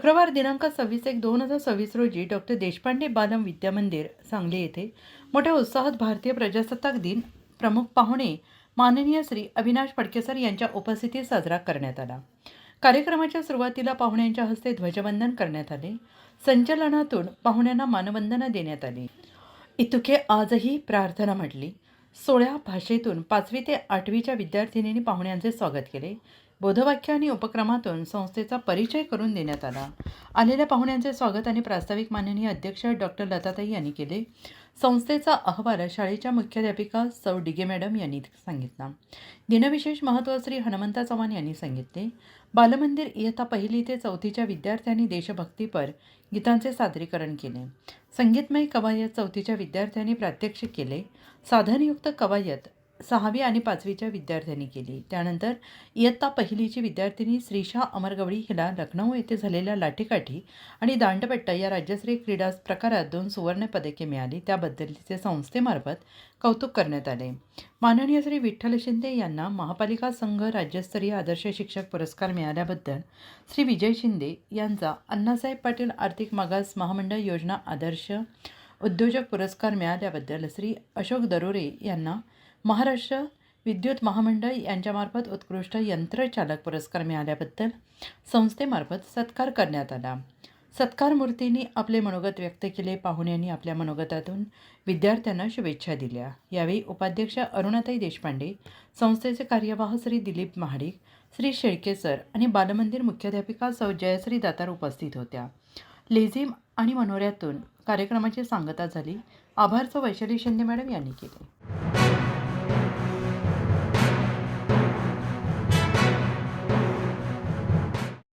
शुक्रवार दिनांक 26/1/2026 रोजी डॉक्टर देशपांडे बालम विद्यामंदिर सांगली येथे मोठ्या उत्साहात भारतीय प्रजासत्ताक दिन प्रमुख पाहुणे माननीय श्री अविनाश फडके सर यांच्या उपस्थितीत साजरा करण्यात आला। कार्यक्रमाच्या सुरुवातीला पाहुण्यांच्या हस्ते ध्वजवंदन करण्यात आले। संचलनातून पाहुण्यांना मानवंदना देण्यात आली। इतुके आजही प्रार्थना म्हटली। 16 भाषेतून 5वी ते 8वीच्या विद्यार्थिनींनी पाहुण्यांचे स्वागत केले। बोधवाक्य आणि उपक्रमातून संस्थेचा परिचय करून देण्यात आला। आलेल्या पाहुण्यांचे स्वागत आणि प्रास्ताविक माननीय अध्यक्ष डॉक्टर लताताई यांनी केले। संस्थेचा अहवाल शाळेच्या मुख्याध्यापिका सौ डिगे मॅडम यांनी सांगितला। दिनविशेष महत्त्व श्री हनुमंता चव्हाण यांनी सांगितले। बालमंदिर इयत्ता 1ली ते 4थीच्या विद्यार्थ्यांनी देशभक्तीपर गीतांचे सादरीकरण केले। संगीतमय कवायत 4थीच्या विद्यार्थ्यांनी प्रात्यक्षिक केले। साधनयुक्त कवायत 6वी आणि 5वीच्या विद्यार्थ्यांनी केली। त्यानंतर इयत्ता 1लीची विद्यार्थिनी श्रीशा अमरगवळी हिला लखनौ येथे झालेल्या लाठीकाठी आणि दांडपट्टा या राज्यस्तरीय क्रीडा प्रकारात 2 सुवर्ण पदके मिळाली, त्याबद्दल तिचे संस्थेमार्फत कौतुक करण्यात आले। माननीय श्री विठ्ठल शिंदे यांना महापालिका संघ राज्यस्तरीय आदर्श शिक्षक पुरस्कार मिळाल्याबद्दल, श्री विजय शिंदे यांचा अण्णासाहेब पाटील आर्थिक मागास महामंडळ योजना आदर्श उद्योजक पुरस्कार मिळाल्याबद्दल, श्री अशोक दरोरे यांना महाराष्ट्र विद्युत महामंडळ यांच्यामार्फत उत्कृष्ट यंत्रचालक पुरस्कार मिळाल्याबद्दल संस्थेमार्फत सत्कार करण्यात आला। सत्कारमूर्तींनी आपले मनोगत व्यक्त केले। पाहुण्यांनी आपल्या मनोगतातून विद्यार्थ्यांना शुभेच्छा दिल्या। यावेळी उपाध्यक्ष अरुणाताई देशपांडे, संस्थेचे कार्यवाह श्री दिलीप महाडिक, श्री शेळके सर आणि बालमंदिर मुख्याध्यापिका सौ जयश्री दातार उपस्थित होत्या। लेझिम आणि मनोऱ्यातून कार्यक्रमाची सांगता झाली। आभार सौ वैशाली शिंदे मॅडम यांनी केले।